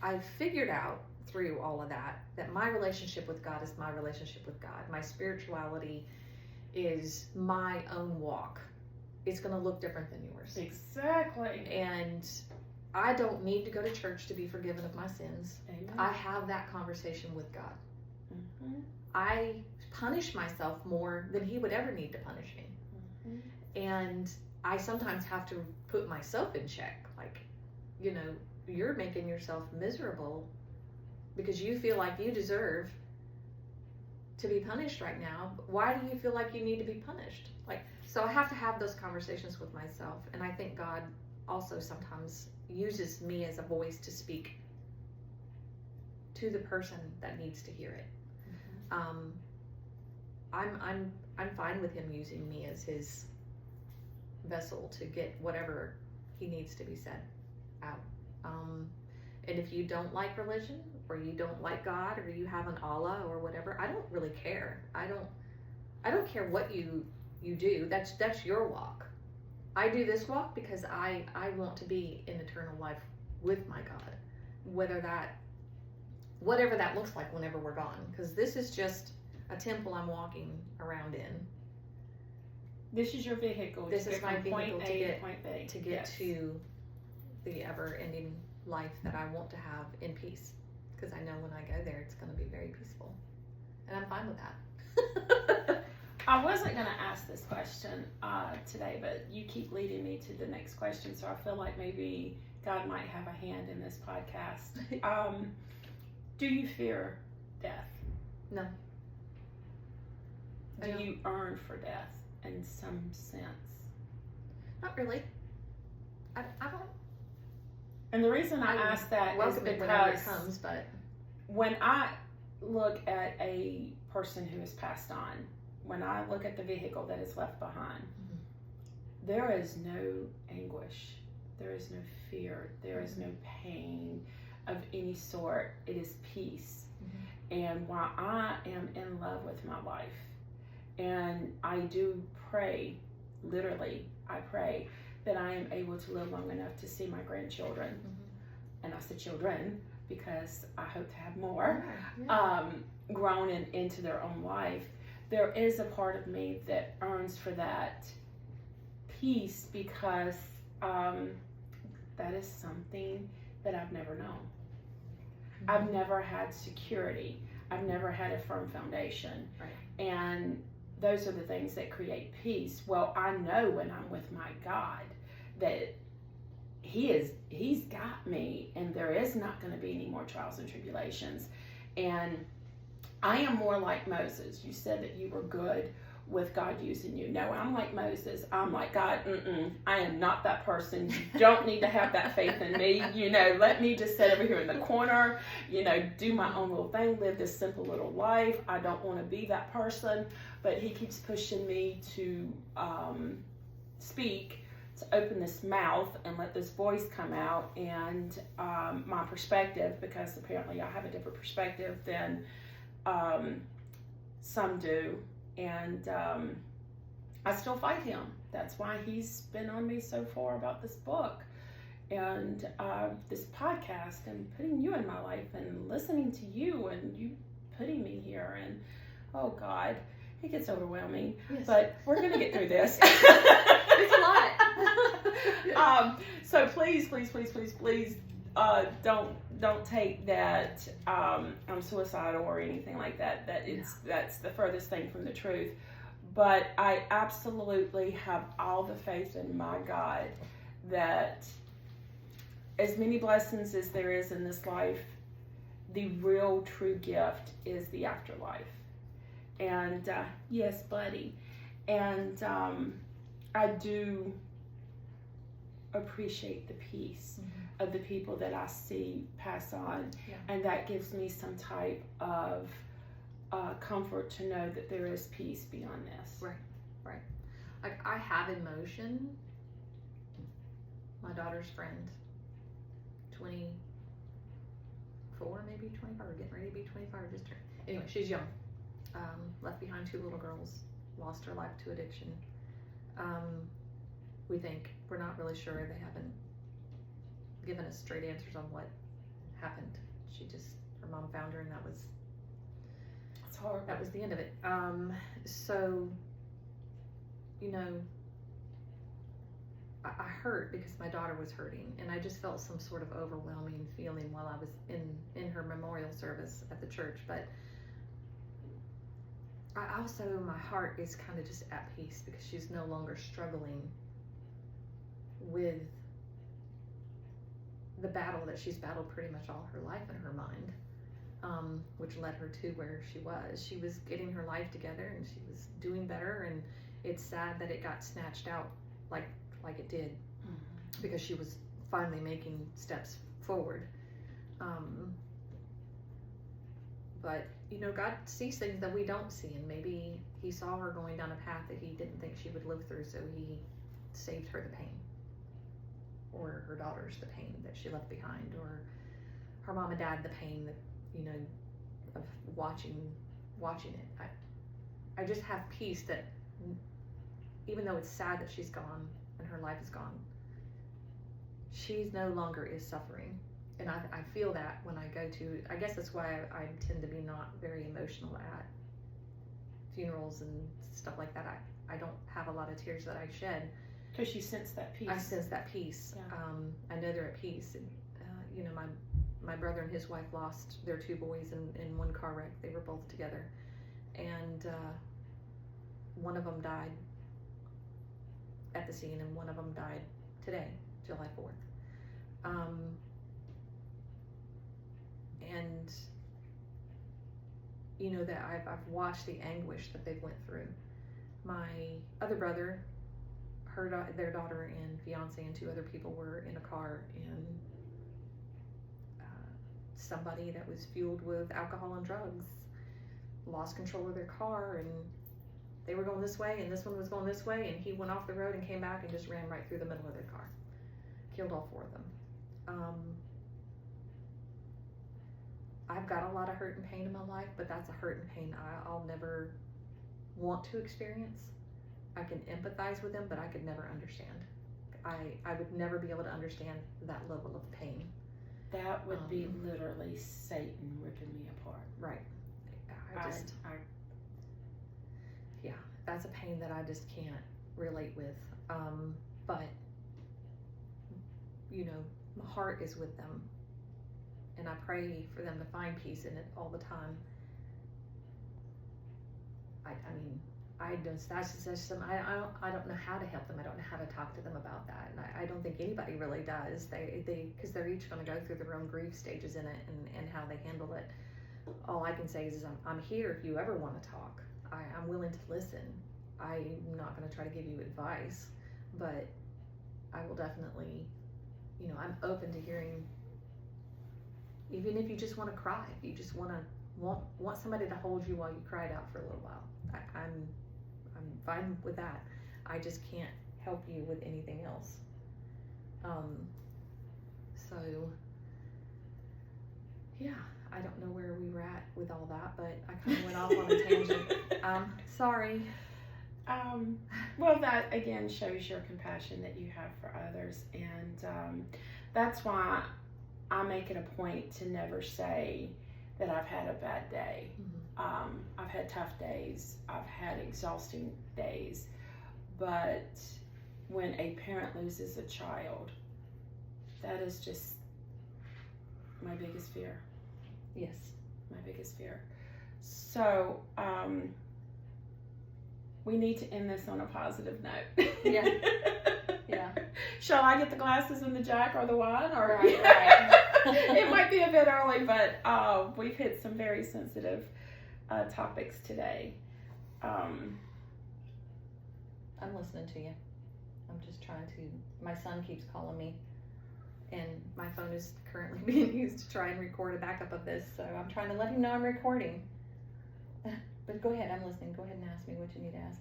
I figured out through all of that my relationship with God is my relationship with God. My spirituality is my own walk it's going to look different than yours. Exactly. And I don't need to go to church to be forgiven of my sins. Amen. I have that conversation with God. Mm-hmm. I punish myself more than he would ever need to punish me. Mm-hmm. And I sometimes have to put myself in check. Like, you know, you're making yourself miserable because you feel like you deserve to be punished right now. Why do you feel like you need to be punished? Like, so I have to have those conversations with myself. And I think God also sometimes uses me as a voice to speak to the person that needs to hear it. I'm fine with him using me as his vessel to get whatever he needs to be said out. And if you don't like religion, or you don't like God, or you have an Allah or whatever, I don't really care. I don't care what you do. That's your walk. I do this walk because I want to be in eternal life with my God, whatever that looks like whenever we're gone. Because this is just a temple I'm walking around in. This is your vehicle. This is my vehicle point A to point B. to get Yes. to the ever-ending life that I want to have in peace. Because I know when I go there, it's going to be very peaceful, and I'm fine with that. I wasn't going to ask this question today, but you keep leading me to the next question, so I feel like maybe God might have a hand in this podcast. Do you fear death? No. I Do don't. you earn for death in some sense? Not really. I don't. And the reason I ask that is welcome it whenever it because comes, but when I look at a person who has passed on, when I look at the vehicle that is left behind, there is no anguish, there is no fear, there is no pain of any sort. It is peace. And while I am in love with my life, and I do pray, literally, I pray that I am able to live long enough to see my grandchildren, and I said children because I hope to have more, grown into their own life. There is a part of me that yearns for that peace because that is something that I've never known. I've never had security. I've never had a firm foundation. Right. And those are the things that create peace. Well, I know when I'm with my God that He's got me, and there is not going to be any more trials and tribulations. And I am more like Moses. You said that you were good with God using you. No, I'm like Moses. I'm like, God, I am not that person. You don't need to have that faith in me. Let me just sit over here in the corner, do my own little thing, live this simple little life. I don't want to be that person. But He keeps pushing me to speak, to open this mouth and let this voice come out, and my perspective, because apparently I have a different perspective than some do. And I still fight him. That's why he's been on me so far about this book and this podcast and putting you in my life and listening to you and you putting me here. And oh God, it gets overwhelming. Yes. But we're going to get through this. It's a lot. So please, don't take that I'm suicidal or anything like that. That's the furthest thing from the truth. But I absolutely have all the faith in my God that as many blessings as there is in this life, the real true gift is the afterlife. And yes, buddy. And I do appreciate the peace of the people that I see pass on. Yeah. And that gives me some type of comfort to know that there is peace beyond this. Right. Like, I have in motion my daughter's friend, 24, maybe 25, or getting ready to be 25, or just turned. Anyway, she's young. Left behind 2 little girls, lost her life to addiction. We think, we're not really sure, they haven't given us straight answers on what happened. Her mom found her, and that was the end of it. So, I hurt because my daughter was hurting, and I just felt some sort of overwhelming feeling while I was in her memorial service at the church. But I also, my heart is kind of just at peace because she's no longer struggling with the battle that she's battled pretty much all her life in her mind, which led her to where she was. She was getting her life together and she was doing better, and it's sad that it got snatched out like it did, because she was finally making steps forward. But God sees things that we don't see, and maybe he saw her going down a path that he didn't think she would live through, so he saved her the pain, or her daughters the pain that she left behind, or her mom and dad the pain that of watching it. I just have peace that even though it's sad that she's gone and her life is gone, she's no longer is suffering. And I feel that when I go to, I guess that's why I tend to be not very emotional at funerals and stuff like that. I don't have a lot of tears that I shed. Because you sense that peace. I sense that peace. Yeah. I know they're at peace. And, my brother and his wife lost their 2 boys in one car wreck. They were both together. And one of them died at the scene, and one of them died today, July 4th. And that I've watched the anguish that they've went through. My other brother, their daughter and fiance and 2 other people were in a car, and somebody that was fueled with alcohol and drugs lost control of their car, and they were going this way and this one was going this way, and he went off the road and came back and just ran right through the middle of their car, killed all 4 of them. I've got a lot of hurt and pain in my life, but that's a hurt and pain I'll never want to experience. I can empathize with them, but I could never understand. I would never be able to understand that level of pain. That would be literally Satan ripping me apart. Right. Yeah, that's a pain that I just can't relate with. But my heart is with them, and I pray for them to find peace in it all the time. I don't know how to help them. I don't know how to talk to them about that, and I don't think anybody really does. Because they're each going to go through their own grief stages in it, and how they handle it. All I can say is I'm here if you ever want to talk. I'm willing to listen. I'm not going to try to give you advice, but I will definitely, I'm open to hearing. Even if you just want to cry, if you just want somebody to hold you while you cried out for a little while, I'm fine with that. I just can't help you with anything else. So yeah, I don't know where we were at with all that, but I kind of went off on a tangent. Sorry. Well, that again shows your compassion that you have for others, and that's why I make it a point to never say that I've had a bad day. Mm-hmm. I've had tough days. I've had exhausting days. But when a parent loses a child, that is just my biggest fear. Yes. My biggest fear. So, we need to end this on a positive note. Yeah. Yeah. Shall I get the glasses and the Jack or the wine? Or Right. It might be a bit early, but we've hit some very sensitive topics today. I'm listening to you. I'm just trying to. My son keeps calling me, and my phone is currently being used to try and record a backup of this. So I'm trying to let him know I'm recording. But go ahead. I'm listening. Go ahead and ask me what you need to ask.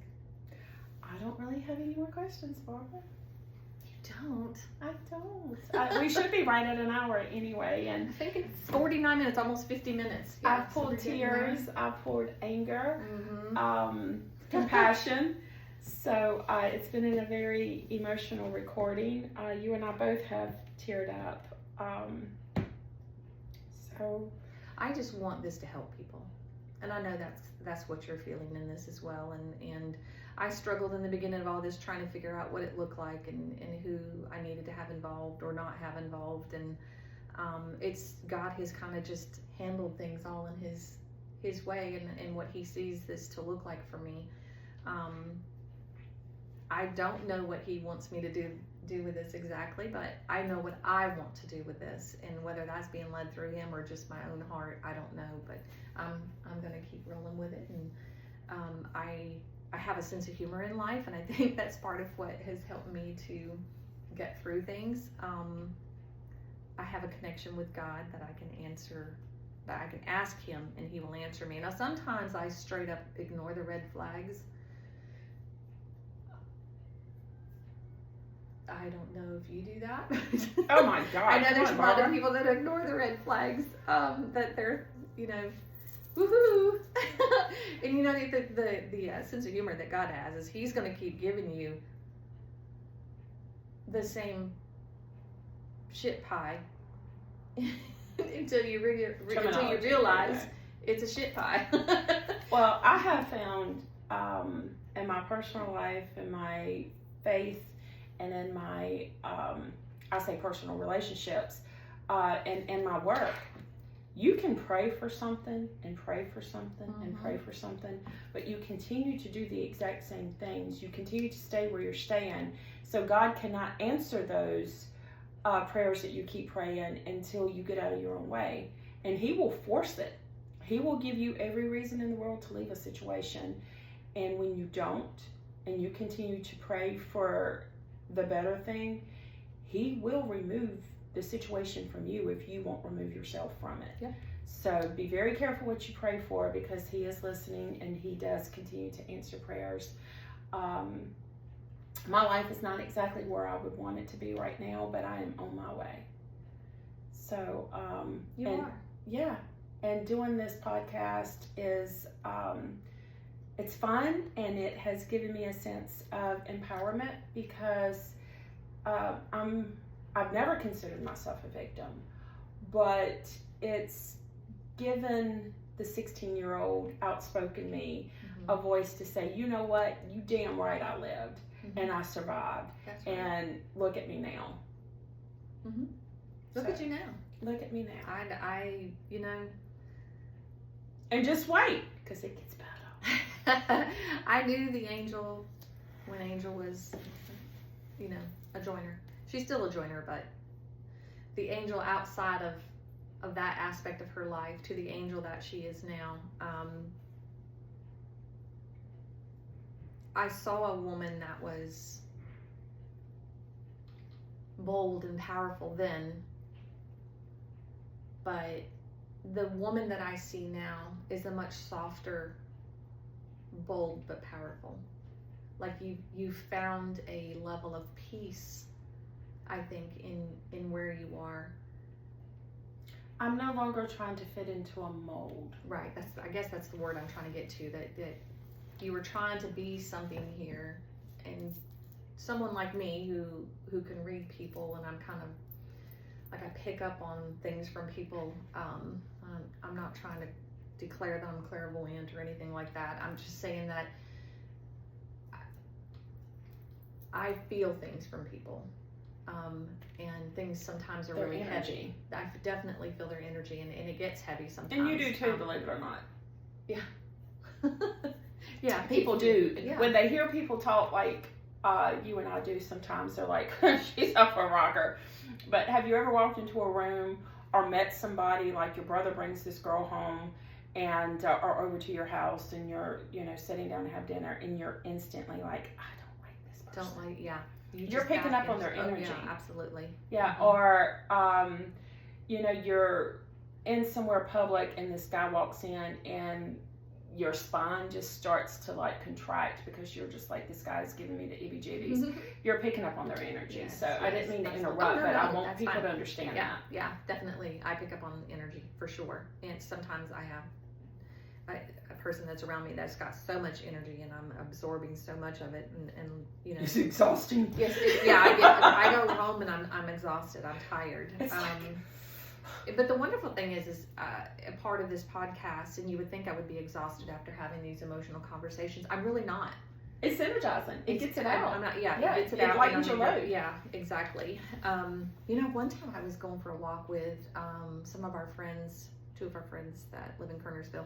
I don't really have any more questions, Barbara. You don't. I don't. We should be right at an hour anyway, and I think it's 49 minutes, almost 50 minutes. Yeah, I've pulled tears. I've poured anger, Mm-hmm. Compassion. So it's been a very emotional recording. You and I both have teared up. So I just want this to help people, and I know that's what you're feeling in this as well. And I struggled in the beginning of all this trying to figure out what it looked like and who I needed to have involved or not have involved. And it's God has kind of just handled things all in his way and what he sees this to look like for me. I don't know what he wants me to do with this exactly, but I know what I want to do with this, and whether that's being led through him or just my own heart, I don't know, but I'm going to keep rolling with it. And I have a sense of humor in life, and I think that's part of what has helped me to get through things. I have a connection with God that I can answer, that I can ask him and he will answer me. Now sometimes I straight up ignore the red flags. I don't know if you do that. Oh my God. I know there's a lot of people that ignore the red flags, that they're, woohoo. And the sense of humor that God has is he's going to keep giving you the same shit pie until you realize it's a shit pie. Well, I have found in my personal life, in my faith, and in my, I say personal relationships, and in my work, you can pray for something and pray for something and pray for something, but you continue to do the exact same things. You continue to stay where you're staying. So God cannot answer those prayers that you keep praying until you get out of your own way. And he will force it. He will give you every reason in the world to leave a situation. And when you don't, and you continue to pray for the better thing, he will remove the situation from you if you won't remove yourself from it. Yeah. So be very careful what you pray for, because he is listening and he does continue to answer prayers. My life is not exactly where I would want it to be right now, but I am on my way. So, You are. Yeah. And doing this podcast is, it's fun, and it has given me a sense of empowerment, because I've never considered myself a victim, but it's given the 16-year-old outspoken me a voice to say, you know what, you damn right I lived and I survived. That's right. And look at me now. Look at you now. Look at me now. I And just wait, because it gets better. I knew the angel when Angel was, a joiner. She's still a joiner, but the angel outside of that aspect of her life to the angel that she is now. I saw a woman that was bold and powerful then, but the woman that I see now is a much softer, bold but powerful. Like you found a level of peace, I think, in where you are. I'm no longer trying to fit into a mold. Right. I guess that's the word I'm trying to get to. That you were trying to be something here, and someone like me who can read people, and I'm kind of like, I pick up on things from people. I'm not trying to declare that I'm clairvoyant or anything like that. I'm just saying that I feel things from people. And things sometimes are Their really energy. heavy. I definitely feel their energy, and it gets heavy sometimes. And you do too, believe it or not. Yeah. Yeah, People do. Yeah. When they hear people talk like you and I do sometimes, they're like, she's up a rocker. But have you ever walked into a room or met somebody, like your brother brings this girl home and or over to your house, and you're sitting down to have dinner, and you're instantly like, I don't like this person. Don't like, yeah. You're picking up on their energy. Oh, yeah, absolutely. Yeah, or you're in somewhere public and this guy walks in and your spine just starts to like contract because you're just like, this guy's giving me the EBGBs. You're picking up on their energy. Yes, so I didn't mean to interrupt, no, but I no, want people to understand yeah, that. Yeah, definitely. I pick up on energy for sure. And sometimes I have a person that's around me that's got so much energy, and I'm absorbing so much of it, and It's exhausting. Yes, I go home and I'm exhausted. I'm tired. But the wonderful thing is a part of this podcast, and you would think I would be exhausted after having these emotional conversations. I'm really not. It's energizing. It gets it out. I'm not, yeah, Yeah, it gets it it out. lightens and your I'm- load. Yeah, exactly. One time I was going for a walk with some of our friends, two of our friends that live in Kernersville,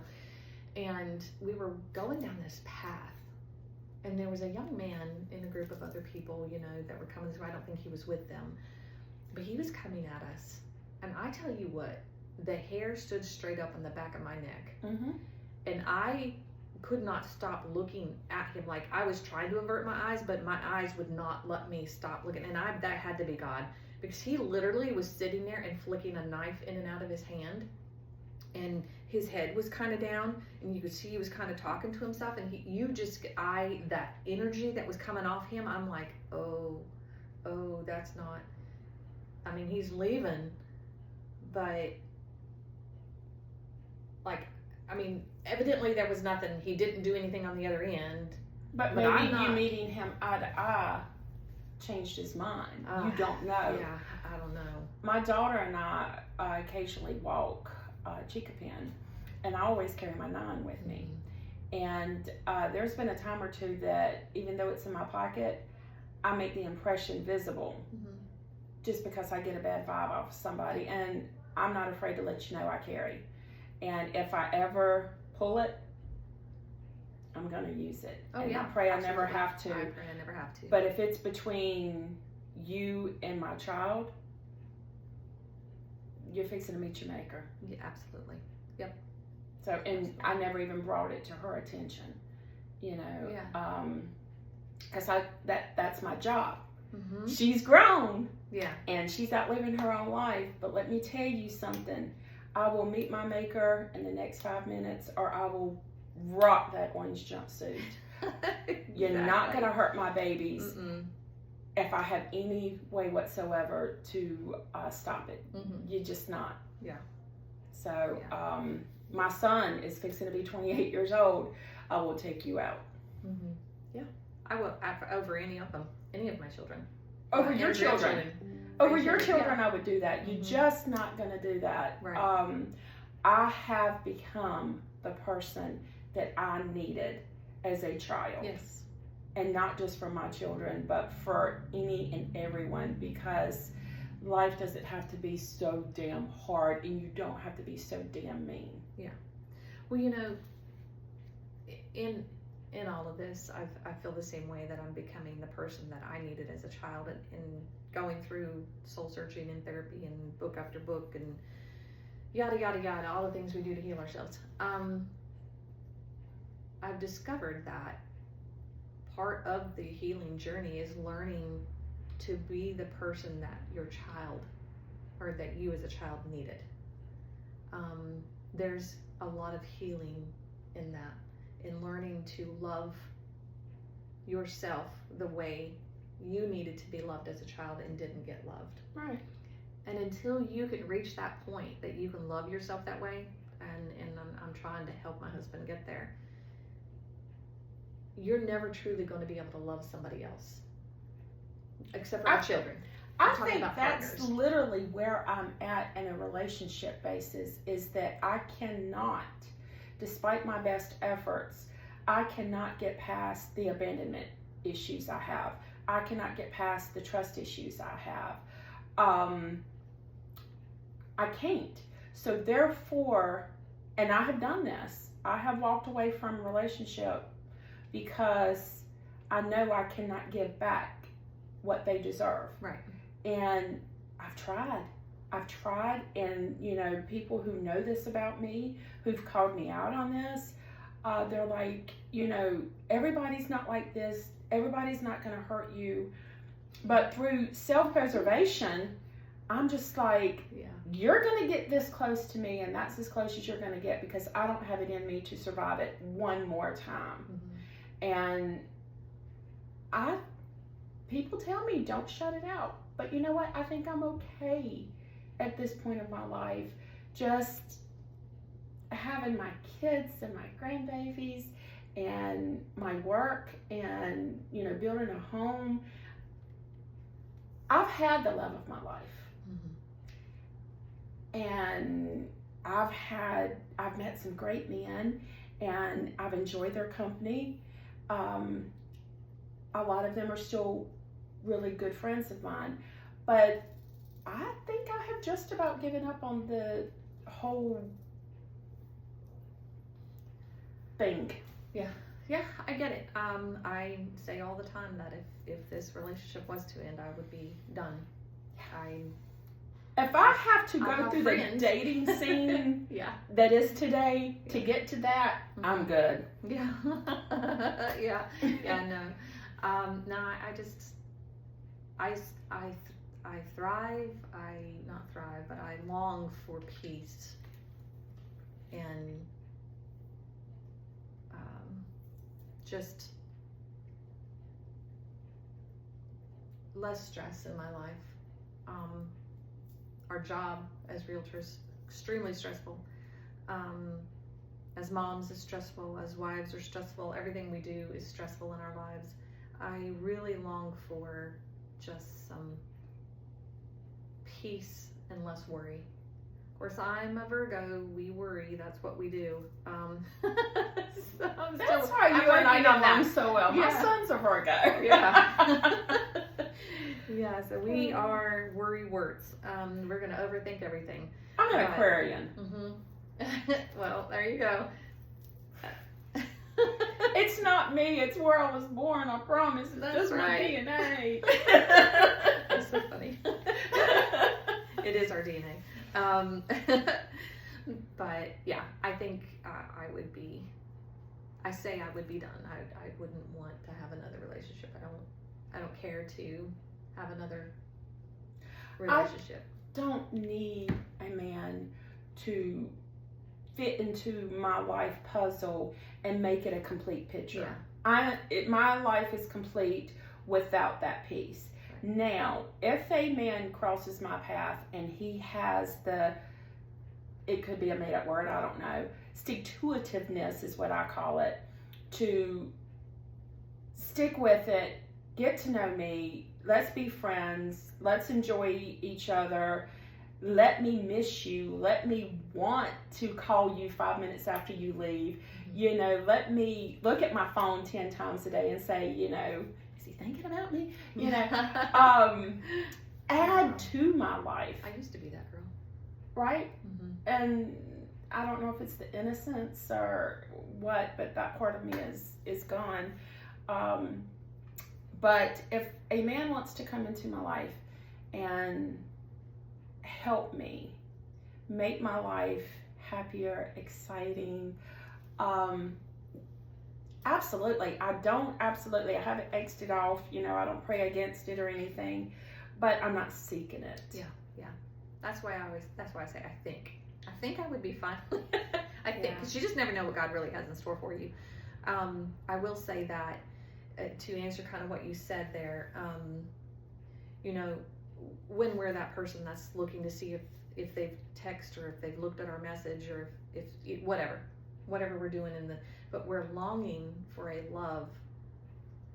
and we were going down this path, and there was a young man in a group of other people, that were coming through. I don't think he was with them, but he was coming at us, and I tell you what, the hair stood straight up on the back of my neck, Mm-hmm. and I could not stop looking at him. Like, I was trying to avert my eyes, but my eyes would not let me stop looking, and that had to be God, because he literally was sitting there and flicking a knife in and out of his hand, and his head was kind of down, and you could see he was kind of talking to himself, and that energy that was coming off him, I'm like, oh, that's not, I mean, he's leaving, but, like, I mean, evidently there was nothing, he didn't do anything on the other end. But But I'm maybe you not- meeting him eye to eye changed his mind. You don't know. Yeah, I don't know. My daughter and I occasionally walk Chickapin, and I always carry my 9 with me. And there's been a time or two that, even though it's in my pocket, I make the impression visible, just because I get a bad vibe off of somebody, and I'm not afraid to let you know I carry. And if I ever pull it, I'm going to use it. Oh, and yeah, I pray I absolutely. never have to. I pray I never have to. But if it's between you and my child, you're fixing to meet your maker. Yeah, absolutely. So, and I never even brought it to her attention, Yeah. Because that's my job. Mm-hmm. She's grown Yeah. and she's out living her own life. But let me tell you something. I will meet my maker in the next 5 minutes, or I will rock that orange jumpsuit. You're not going to hurt my babies. Mm-mm. If I have any way whatsoever to stop it. Mm-hmm. You're just not. Yeah. So, my son is fixing to be 28 years old. I will take you out. Mm-hmm. Yeah. I will, over any of them, any of my children. Over My your children. grandchildren. Over your Grandchildren, children, I would do that. You're Mhm. just not going to do that. Right. I have become the person that I needed as a child. Yes. And not just for my children, but for any and everyone, because life doesn't have to be so damn hard, and you don't have to be so damn mean. Well, in all of this, I feel the same way, that I'm becoming the person that I needed as a child, and going through soul searching and therapy and book after book and yada yada yada, all the things we do to heal ourselves. I've discovered that part of the healing journey is learning to be the person that your child, or that you as a child, needed. There's a lot of healing in that, in learning to love yourself the way you needed to be loved as a child and didn't get loved. Right. And until you can reach that point that you can love yourself that way, and I'm trying to help my husband get there, you're never truly going to be able to love somebody else, except for our children. I talking think about that's partners. literally where I'm at in a relationship basis, is that I cannot, despite my best efforts, I cannot get past the abandonment issues I have. I cannot get past the trust issues I have. I can't. So therefore, and I have done this, I have walked away from a relationship because I know I cannot give back what they deserve. Right. And I've tried, and people who know this about me, who've called me out on this, they're like, everybody's not like this, everybody's not going to hurt you. But through self-preservation, I'm just like, Yeah. you're going to get this close to me, and that's as close as you're going to get, because I don't have it in me to survive it one more time. Mm-hmm. And people tell me, don't shut it out. But you know what? I think I'm okay at this point of my life. Just having my kids and my grandbabies and my work and, building a home. I've had the love of my life. Mm-hmm. And I've met some great men, and I've enjoyed their company. A lot of them are still really good friends of mine. But I think I have just about given up on the whole thing. Yeah, I get it. I say all the time that if this relationship was to end, I would be done. If I have to I go have through friends. the dating scene Yeah. that is today to get to that, I'm good. Yeah. Yeah. No. No, I thrive. Not thrive, but I long for peace and just less stress in my life. Our job as realtors, extremely stressful. As moms is stressful, as wives are stressful, everything we do is stressful in our lives. I really long for just some peace and less worry. Of course, I'm a Virgo, we worry, that's what we do. So That's why you and I get along so well. My Yeah. son's a Virgo. Yeah. Yeah, so we are worry-warts. We're going to overthink everything. I'm an Right. Aquarian. Well, there you go. It's not me. It's where I was born. I promise. It's That's just my right. DNA. That's so funny. It is our DNA. But yeah, I think I would be done. I wouldn't want to have another relationship. I don't care to have another relationship. Don't need a man to fit into my life puzzle and make it a complete picture. My life is complete without that piece. Right. Now, if a man crosses my path and he has it could be a made up word, I don't know, stick-to-itiveness is what I call it, to stick with it, get to know me, let's be friends, let's enjoy each other, let me miss you, let me want to call you 5 minutes after you leave, let me look at my phone 10 times a day and say, is he thinking about me? Add to my life, I used to be that girl. right? And I don't know if it's the innocence or what, but that part of me is gone. But if a man wants to come into my life and help me make my life happier, exciting, absolutely. I haven't X'd it off, I don't pray against it or anything, but I'm not seeking it. Yeah. That's why I say I think I would be fine. I think, because you just never know what God really has in store for you. I will say that to answer kind of what you said there, when we're that person that's looking to see if they've texted or if they've looked at our message or if whatever we're doing but we're longing for a love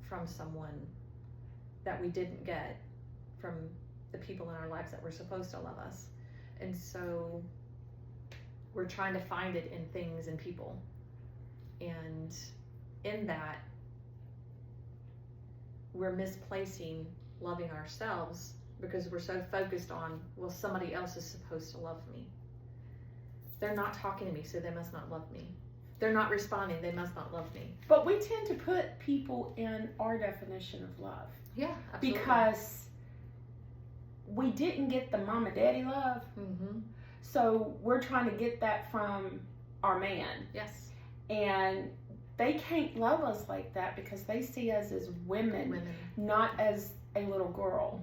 from someone that we didn't get from the people in our lives that were supposed to love us. And so we're trying to find it in things and people. And in that, we're misplacing loving ourselves because we're so focused on, well, somebody else is supposed to love me. They're not talking to me, so they must not love me. They're not responding, they must not love me. But we tend to put people in our definition of love. Yeah, absolutely. Because we didn't get the mama daddy love. So we're trying to get that from our man. Yes. And they can't love us like that because they see us as women. Not as a little girl.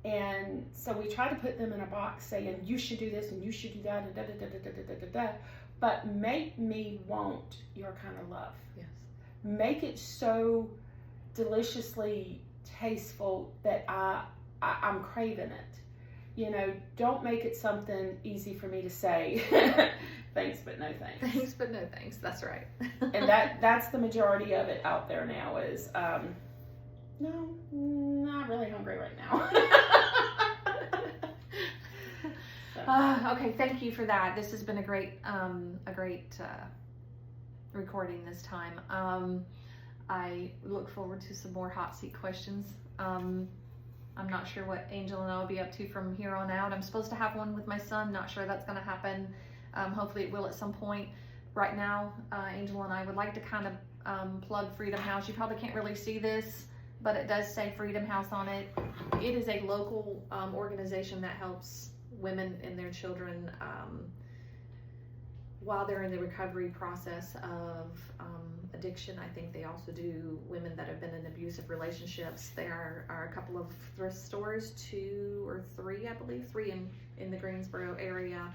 And so we try to put them in a box saying, you should do this and you should do that and da da da da da da da da. But make me want your kind of love. Yes. Make it so deliciously tasteful that I'm craving it. Don't make it something easy for me to say. Thanks, but no thanks. Thanks, but no thanks. That's right. And that's the majority of it out there now is, no, not really hungry right now. Okay, thank you for that. This has been a great recording this time. I look forward to some more hot seat questions. I'm not sure what Angel and I will be up to from here on out. I'm supposed to have one with my son. Not sure that's going to happen. Hopefully it will at some point. Right now, Angel and I would like to kind of plug Freedom House. You probably can't really see this, but it does say Freedom House on it. It is a local organization that helps women and their children while they're in the recovery process of addiction. I think they also do women that have been in abusive relationships. There are a couple of thrift stores, 2 or 3, I believe, 3 in the Greensboro area.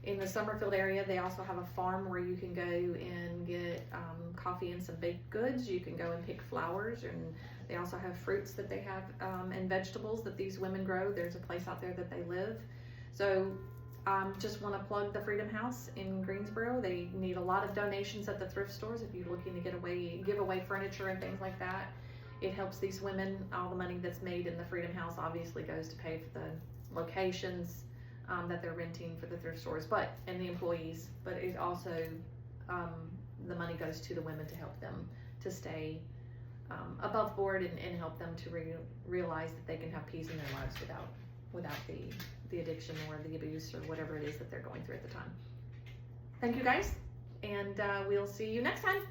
In the Summerfield area, they also have a farm where you can go and get coffee and some baked goods. You can go and pick flowers, and they also have fruits that they have and vegetables that these women grow. There's a place out there that they live. So just want to plug the Freedom House in Greensboro. They need a lot of donations at the thrift stores if you're looking to give away furniture and things like that. It helps these women. All the money that's made in the Freedom House obviously goes to pay for the locations that they're renting for the thrift stores, and the employees, but it also, the money goes to the women to help them to stay above board and help them to realize that they can have peace in their lives without the addiction or the abuse or whatever it is that they're going through at the time. Thank you guys, and we'll see you next time.